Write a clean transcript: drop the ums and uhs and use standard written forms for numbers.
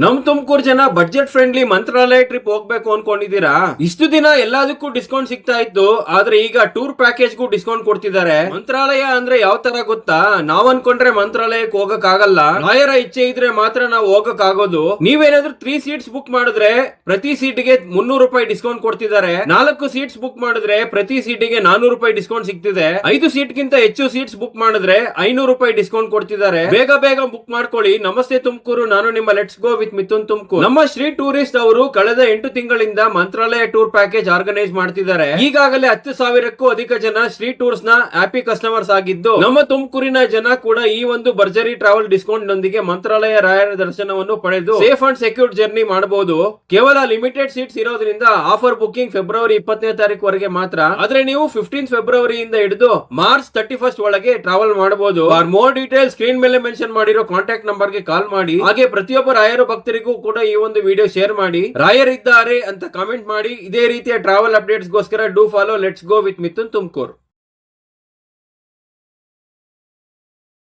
ನಮ್ ತುಮಕೂರು ಜನ budget friendly ಮಂತ್ರಾಲಯ trip ಹೋಗ್ಬೇಕು ಅನ್ಕೊಂಡಿದೀರಾ? ಇಷ್ಟು ದಿನ ಎಲ್ಲದಕ್ಕೂ ಡಿಸ್ಕೌಂಟ್ ಸಿಗ್ತಾ ಇತ್ತು, ಆದ್ರೆ ಈಗ ಟೂರ್ ಪ್ಯಾಕೇಜ್ ಗೂ ಡಿಸ್ಕೌಂಟ್ ಕೊಡ್ತಿದ್ದಾರೆ. ಮಂತ್ರಾಲಯ ಅಂದ್ರೆ ಯಾವ ತರ ಗೊತ್ತಾ? ನಾವ್ ಅನ್ಕೊಂಡ್ರೆ ಮಂತ್ರಾಲಯಕ್ಕೆ ಹೋಗಕ್ ಆಗಲ್ಲ, ಲಾಯರ ಇಚ್ಛೆ ಇದ್ರೆ ಮಾತ್ರ ನಾವು ಹೋಗಕ್ ಆಗೋದು. ನೀವೇನಾದ್ರೂ 3 ಸೀಟ್ಸ್ ಬುಕ್ ಮಾಡಿದ್ರೆ ಪ್ರತಿ ಸೀಟ್ಗೆ 300 ರೂಪಾಯಿ ಡಿಸ್ಕೌಂಟ್ ಕೊಡ್ತಿದ್ದಾರೆ. 4 ಸೀಟ್ಸ್ ಬುಕ್ ಮಾಡಿದ್ರೆ ಪ್ರತಿ ಸೀಟಿಗೆ 400 ರೂಪಾಯಿ ಡಿಸ್ಕೌಂಟ್ ಸಿಗ್ತಿದೆ. 5 ಸೀಟ್ ಗಿಂತ ಹೆಚ್ಚು ಸೀಟ್ಸ್ ಬುಕ್ ಮಾಡಿದ್ರೆ 500 ರೂಪಾಯಿ ಡಿಸ್ಕೌಂಟ್ ಕೊಡ್ತಿದ್ದಾರೆ. ಬೇಗ ಬುಕ್ ಮಾಡ್ಕೊಳ್ಳಿ. ನಮಸ್ತೆ ತುಮಕೂರು, ನಾನು ನಿಮ್ಮ let's go with Mithun Tumakuru. ನಮ್ಮ ಶ್ರೀ ಟೂರಿಸ್ಟ್ ಅವರು ಕಳೆದ 8 ತಿಂಗಳಿಂದ ಮಂತ್ರಾಲಯ ಟೂರ್ ಪ್ಯಾಕೇಜ್ ಆರ್ಗನೈಸ್ ಮಾಡ್ತಿದ್ದಾರೆ. ಈಗಾಗಲೇ 10,000ಕ್ಕೂ ಅಧಿಕ ಜನ ಶ್ರೀ ಟೂರ್ಸ್ ನ ಹ್ಯಾಪಿ ಕಸ್ಟಮರ್ಸ್ ಆಗಿದ್ದು, ನಮ್ಮ ತುಮಕೂರಿನ ಜನ ಕೂಡ ಈ ಒಂದು ಭರ್ಜರಿ ಟ್ರಾವೆಲ್ ಡಿಸ್ಕೌಂಟ್ ನೊಂದಿಗೆ ಮಂತ್ರಾಲಯ ರಾಯರ ದರ್ಶನವನ್ನು ಪಡೆದು ಸೇಫ್ ಅಂಡ್ ಸೆಕ್ಯೂರ್ ಜರ್ನಿ ಮಾಡಬಹುದು. ಕೇವಲ ಲಿಮಿಟೆಡ್ ಸೀಟ್ಸ್ ಇರೋದ್ರಿಂದ ಆಫರ್ ಬುಕಿಂಗ್ ಫೆಬ್ರವರಿ 20ನೇ ತಾರೀಕು ವರೆಗೆ ಮಾತ್ರ. ಆದ್ರೆ ನೀವು 15 ಫೆಬ್ರವರಿಯಿಂದ ಹಿಡಿದು ಮಾರ್ಚ್ 31 ಒಳಗೆ ಟ್ರಾವೆಲ್ ಮಾಡಬಹುದು. ಫಾರ್ ಮೋರ್ ಡೀಟೇಲ್ ಸ್ಕ್ರೀನ್ ಮೇಲೆ ಮೆನ್ಷನ್ ಮಾಡಿರೋ ಕಾಂಟ್ಯಾಕ್ಟ್ ನಂಬರ್ ಗೆ ಕಾಲ್ ಮಾಡಿ. ಹಾಗೆ ಪ್ರತಿಯೊಬ್ಬ ರಾಯರ ಭಕ್ತರಿಗೂ ಕೂಡ ಈ ಒಂದು ವಿಡಿಯೋ ಶೇರ್ ಮಾಡಿ. ರಾಯರಿದ್ದಾರೆ ಅಂತ ಕಾಮೆಂಟ್ ಮಾಡಿ. ಇದೇ ರೀತಿಯ ಟ್ರಾವೆಲ್ ಅಪ್ಡೇಟ್ಸ್ ಗೋಸ್ಕರ do follow let's go with Mithun Tumakuru.